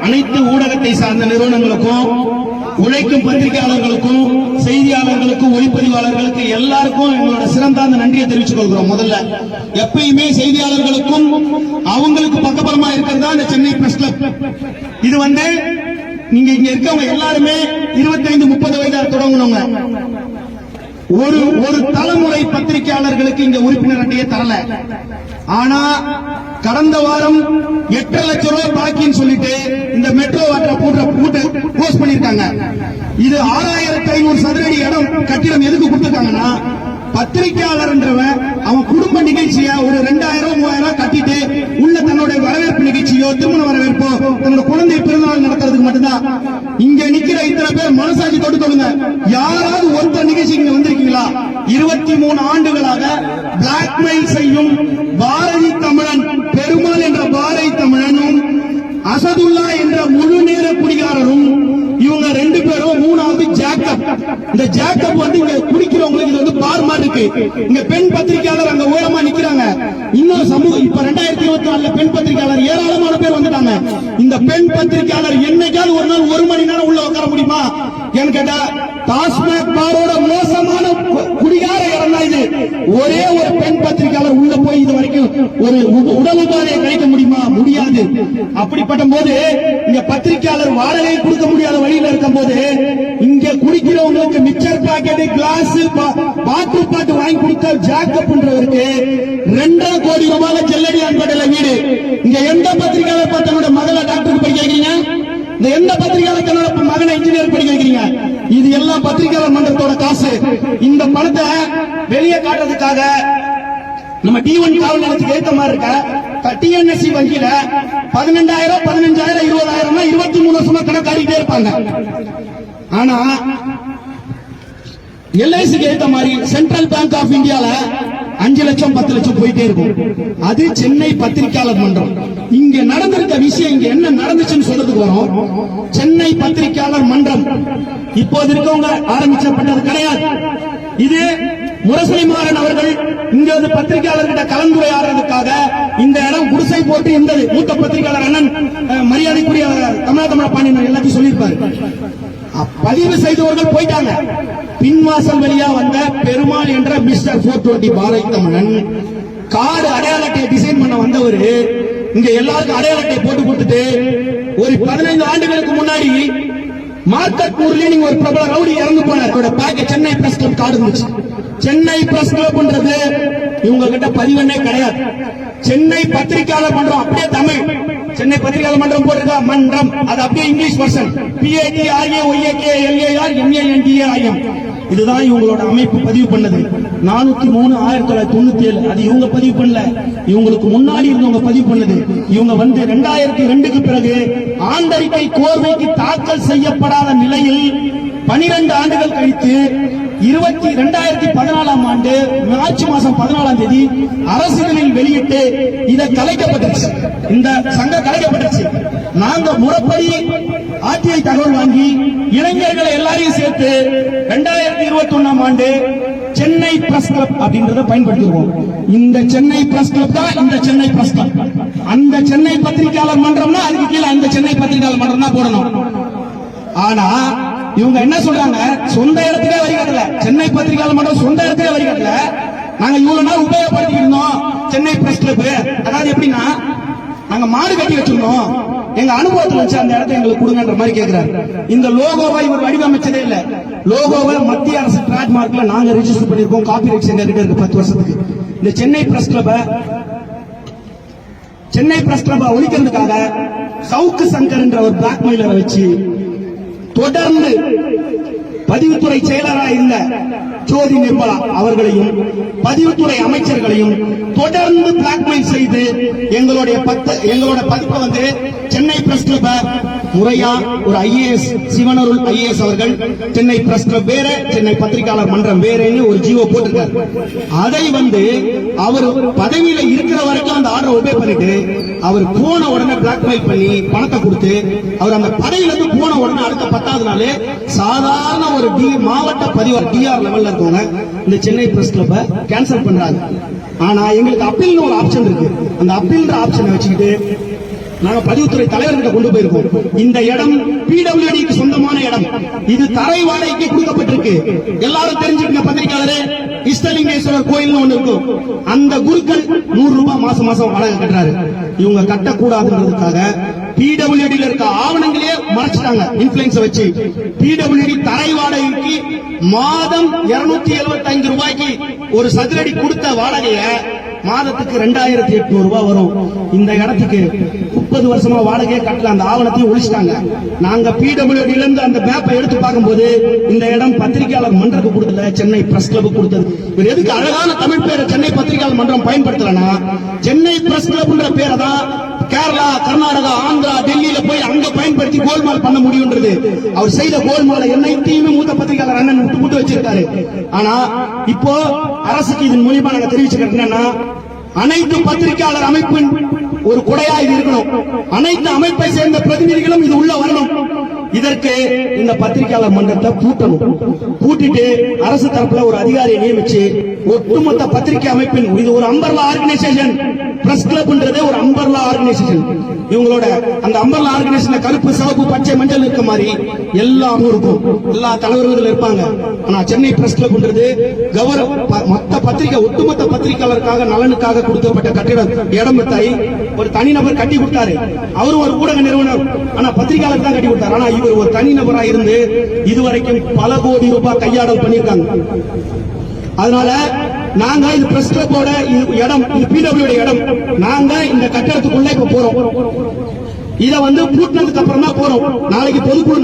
அனைத்து ஊடகத்தை சார்ந்த நிறுவனங்களுக்கும், உழைக்கும் பத்திரிகையாளர்களுக்கும், செய்தியாளர்களுக்கும், ஒளிப்பதிவாளர்களுக்கு எல்லாருக்கும் எங்களோட சிறந்தாந்த நன்றியை தெரிவித்துக் கொள்கிறோம். முதல்ல எப்பயுமே செய்தியாளர்களுக்கும் அவங்களுக்கு பக்கபலமா இருக்கிறதா இந்த சென்னை பிரஸ் கிளப். இது நீங்க இங்க இருக்கவங்க எல்லாருமே 25-30 வயதா தொடங்கணுங்க. ஒரு தலைமுறை பத்திரிகையாளர்களுக்கு இங்க உறுப்பினர் அட்டையே தரல. ஆனா கடந்த வாரம் 8 லட்சம் ரூபாய் பாக்கின்னு சொல்லிட்டு இந்த மெட்ரோ வாட்டர் போஸ்ட் பண்ணிருக்காங்க. இது 6500 சதுரடி இடம் கட்டிடம் எதுக்கு கொடுத்திருக்காங்கன்னா, பத்திரிகையாளர்ன்றவன் அவன் குடும்ப நிகழ்ச்சிய ஒரு 2000-3000 கட்டிட்டு உள்ள தன்னுடைய வரவேற்பு நிகழ்ச்சியோ, திருமண வரவேற்போ, தன்னோட குழந்தை பிறந்தநாள் நடத்துறதுக்கு மட்டும்தான். இங்க நிக்கிற இத்தனை பேர் மனசாட்சி தொட்டு சொல்லுங்க, யாராவது ஒருத்தர் நிகழ்ச்சி இங்க வந்திருக்கீங்களா? 23 ஆண்டுகளாக பிளாக்மெயில் செய்யும் பாரதி தமிழன் பெருமாள் என்ற பாரதி தமிழனும், அசதுல்லா என்ற முழு நேர குடிகாரரும், இவங்க 2 பேரும். 3வது ஜாக்கப். இந்த ஜாக்கப் இங்க குடிக்கிறவங்களுக்கு இது பார் மாதிரி இருக்கு. இங்க பெண் பத்திரிகையாளர் அங்க ஓரமா நிக்கிறாங்க. இன்னும் சமூகம் இப்ப 2024 பெண் பத்திரிகையாளர் ஏராளமான பேர் வந்துட்டாங்க. இந்த பெண் பத்திரிகையாளர் என்னைக்காவது ஒரு நாள் 1 மணி நேரம் உள்ள உட்கார முடியுமா? ஏன்னு கேட்டா டாஸ்மாக் பாரோட மோசமான குடிகார இடம் தான் இது. ஒரே ஒரு பெண் பத்திரிகையாளர் உள்ள போய் இது வரைக்கும் ஒரு உடல் உபாதையை கழிக்க முடியுமா? முடியாது. அப்படிப்பட்ட போது இங்க பத்திரிகையாளர் வாடகை கொடுக்க முடியாத வழியில இருக்கும் போது இங்க குடிக்கிறவங்களுக்கு மிக்சர் பாக்கெட், கிளாஸ், பாட்டு வாங்கி கொடுக்க ஜாக்கப்ன்றவருக்கு 2.5 கோடி ரூபாய் ஜெல்லடியான்பேட்டையில வீடு. இங்க எந்த பத்திரிகையாளர் தன்னோட மகளை டாக்டருக்கு படிக்க வைக்கிறீங்க? இந்த எந்த பத்திரிகையாளர் தன்னோட மகனை இன்ஜினியர் படிக்க வைக்கிறீங்க? இது எல்லாம் பத்திரிகையாளர் மன்றத்தோட காசு. இந்த பணத்தை வெளியே காட்டுறதுக்காக நம்ம D1 காவல் நிலையத்துக்கு ஏத்த மாதிரி இருக்க TNSC வங்கியில 15000, 15000, 20000 23 வருஷமா கணக்காடிட்டே இருப்பாங்க. ஆனா LICக்கு ஏத்த மாதிரி சென்ட்ரல் பேங்க் ஆஃப் இந்தியால 5 லட்சம் 10 லட்சம் போயிட்டே இருக்கும். அது சென்னை பத்திரிகையாளர் மன்றம். இங்க நடந்திருக்க விஷயம், இங்க என்ன நடந்துச்சுன்னு சொல்றதுக்கு வரும். சென்னை பத்திரிகையாளர் மன்றம் இப்போது இருக்கவங்க ஆரம்பிக்கப்பட்டது கிடையாது. இது முரசொலி மாறன் அவர்கள் இங்க பத்திரிகையாளர்கிட்ட கலந்துரையாடுறதுக்காக இந்த இடம் குடிசை போட்டு இருந்தது. மூத்த பத்திரிகையாளர் அண்ணன் மரியாதைக்குரிய தமிழ பாண்டியன் எல்லாத்தையும் சொல்லியிருப்பாரு. பதிவு செய்தவர்கள் போயிட்டாங்க. பின்வாசல் வழியா வந்த பெருமாள் என்ற மிஸ்டர் 420 பாரதி தமிழன் கார்டு அடையாள அட்டையை டிசைன் பண்ண வந்தவர் இங்க எல்லாருக்கும் அடையாள அட்டையை போட்டு கொடுத்துட்டு ஒரு 15 ஆண்டுகளுக்கு முன்னாடி மார்க்கெட் ஊர்ல நீங்க ஒரு பிரபல ரவுடி இறந்து போனார். சென்னை பிரஸ் கிளப் கார்டு இருந்துச்சு. சென்னை பிரஸ் கிளப்ன்றது இவங்க கிட்ட பதிவெண்ணே கிடையாது. சென்னை பத்திரிகையாளர் மன்றம் அப்படியே தமிழ். சென்னை பத்திரிகையாளர் மன்றம் போட்டிருக்கா மன்றம், அது அப்படியே இங்கிலீஷ் வெர்ஷன். PATRAYAKLARMANDAIM. இதுதான் இவங்களோட அமைப்பு பதிவு பண்ணது. 403 1997. அது இவங்க பதிவு பண்ணல, இவங்களுக்கு முன்னாடி இருந்தவங்க பதிவு பண்ணது. இவங்க 2002க்கு பிறகு ஆண்டறிக்கை கோர்வைக்கு தாக்கல் செய்யப்படாத நிலையில் 12 ஆண்டுகள் கழித்து 2014ஆம் ஆண்டு மார்ச் மாதம் 14ஆம் தேதி அரசிதழில் வெளியிட்டு இதை கலைக்கப்பட்டுச்சு. இந்த சங்கம் கலைக்கப்பட்டுச்சு. நாங்க முறைப்படி RTI தகவல் வாங்கி இளைஞர்களை எல்லாரையும் சேர்த்து 2021ஆம் ஆண்டு சென்னை பிரஸ் கிளப் அப்படின்றத பயன்படுத்திடுவோம். இந்த சென்னை பிரஸ் கிளப் தான் இந்த சென்னை பிரஸ் கிளப். அந்த சென்னை பத்திரிகையாளர் மன்றம்னா அதுக்கு கீழே அந்த சென்னை பத்திரிகையாளர் மன்றம் தான் போடணும். ஆனா இவங்க என்ன சொல்றாங்க, சொந்த இடத்துக்கே வரி கட்டல. சென்னை பத்திரிகையாளர் மன்றம் சொந்த இடத்துக்கே வரி கட்டல. நாங்க இவ்வளவு நாள் உபயோகப்படுத்தி இருந்தோம் சென்னை பிரஸ் கிளப். அதாவது எப்படின்னா, நாங்க மாடு கட்டி வச்சிருந்தோம், எங்க அனுபவத்தில் வச்சு அந்த இடத்தை எங்களுக்கு கொடுங்கன்ற மாதிரி கேட்கிறாரு. இந்த லோகோவை இவர் வடிவமைச்சதே இல்ல. லோகோவை மத்திய அரசு டிரேட்மார்க்ல நாங்க ரெஜிஸ்டர் பண்ணிருக்கோம். காப்பிரைட்ஸ் எங்க கிட்ட இருக்கு 10 வருஷத்துக்கு. இந்த சென்னை பிரஸ் கிளப் ஒழிக்கிறதுக்காக சவுக்கு சங்கர் என்ற ஒரு பிளாக்மெயிலரை வச்சு தொடர்ந்து பதிவுத்துறை செயலராக இருந்த ஜோதி நிர்மலா அவர்களையும் பதிவுத்துறை அமைச்சர்களையும் தொடர்ந்து பிளாக்மெயில் செய்து எங்களோட பதிப்பை சென்னை பிரஸ் கிளப் முறையா ஒரு IAS சிவனருள் IAS அவர்கள் சென்னை பிரஸ் கிளப் வேற, சென்னை பத்திரிகையாளர் மன்றம் வேறன்னு ஒரு ஜிஓ போட்டிருக்காரு. அதை அவர் பதவியில இருக்கிற வரைக்கும் அந்த ஆர்டர் ஒபே பண்ணிட்டு அவர் போன உடனே பிளாக்மெயில் பண்ணி பணத்தை கொடுத்து அவர் அந்த பதவியில இருந்து போன உடனே அடுத்த 10வது நாள் சாதாரண ஒரு மாவட்ட பதிவாளர் DR லெவல்ல இருக்கவங்க இந்த சென்னை பிரஸ் கிளப் கேன்சல் பண்றாங்க. ஆனா எங்களுக்கு அப்பீல்னு ஒரு ஆப்ஷன் இருக்கு. அந்த அப்பீல்ன்ற ஆப்ஷனை வச்சுக்கிட்டு நாங்க பதிவுத்துறை தலைவர்கிட்ட கொண்டு போயிருக்கோம். இந்த இடம் பிடபிள்யூடிக்கு சொந்தமான இடம். இது தரை வாடகைக்கு கொடுக்கப்பட்டிருக்கு. எல்லாரும் தெரிஞ்சுக்கங்க பத்திரிகையாளரே, இஷ்டலிங்கேஸ்வரர் கோயில் ஒண்ணு இருக்கும். அந்த குருக்கள் 100 ரூபாய் மாசம் மாசம் வாடகை கட்டுறாரு. இவங்க கட்டக்கூடாதுன்றதுக்காக பிடபிள்யூடியில் இருக்க ஆவணங்களே மறைச்சிட்டாங்க இன்ஃபுளுன்ஸ் வச்சு. பிடபிள்யூடி தரை வாடகைக்கு மாதம் 275 ரூபாய்க்கு ஒரு சதுரடி கொடுத்த வாடகைய மாதத்துக்கு 2800 ரூபாய் வரும். இந்த இடத்துக்கு 30 வருஷமா வாடகையை கட்டல. அந்த ஆவணத்தையும் ஒழிச்சிட்டாங்க. நாங்க பிடபிள்யூடில இருந்து அந்த மேப்பை எடுத்து பார்க்கும்போது இந்த இடம் பத்திரிகையாளர் மன்றத்துக்கு கொடுத்தல, சென்னை பிரஸ் கிளப் கொடுத்தது. இவர் எதுக்கு அழகான தமிழ் பேரை சென்னை பத்திரிகையாளர் மன்றம் பயன்படுத்தலனா, சென்னை பிரஸ் கிளப்ன்ற பேரை தான் கேரளா, கர்நாடகா, ஆந்திரா, டெல்லியில போய் அங்க பயன்படுத்தி கோல்மால் பண்ண முடியும்ன்றது. அவர் செய்த கோல்மாலை என்னைத்தையுமே மூத்த பத்திரிகையாளர் அண்ணன் விட்டு வச்சிருக்காரு. ஆனா இப்போ அரசுக்கு இதன் மூலியமா நாங்க தெரிவிச்சுக்கிறது என்னன்னா, அனைத்து பத்திரிகையாளர் அமைப்பின் ஒரு கொடையா இது இருக்கணும். அனைத்து அமைப்பை சேர்ந்த பிரதிநிதிகளும் இது உள்ள வரணும். இதற்கு இந்த பத்திரிகையாளர் மன்றத்தை பூட்டணும். பூட்டிட்டு அரசு தரப்புல ஒரு அதிகாரியை நியமிச்சு ஒட்டுமொத்த பத்திரிகை அமைப்பின், இது ஒரு அம்பர்லா ஆர்கனைசேஷன். பிரஸ் கிளப்ன்றது ஒரு அம்பர்லா ஆர்கனைசேஷன். இவங்களோட அந்த அம்பர்லா ஆர்கனைசேஷன் கருப்பு, சிவப்பு, பச்சை, மஞ்சள் இருக்க மாதிரி எல்லாமே இருக்கும். எல்லா தலைவர்கள் இருப்பாங்க. ஆனா சென்னை பிரஸ் கிளப்ன்றது மொத்த பத்திரிகை, ஒட்டுமொத்த பத்திரிகையாளருக்காக நலனுக்காக கொடுக்கப்பட்ட கட்டிடம். இடம் தாய் ஒரு தனிநபர் கட்டி கொடுத்தாரு. அவரும் ஒரு ஊடக நிறுவனர். ஆனா பத்திரிகையாளர் தான் கட்டி கொடுத்தாரு. ஆனா இவர் ஒரு தனிநபரா இருந்து இதுவரைக்கும் பல கோடி ரூபாய் கையாடல் பண்ணியிருக்காங்க. அதனால நாங்க இது பிரஸ் கிளப்போட இடம், இது பிடபிள்யூடி இடம். நாங்க இந்த கட்டடத்துக்குள்ள இப்ப போறோம். இத பூட்டினதுக்கு அப்புறம் தான் போறோம். நாளைக்கு பொதுக்குழு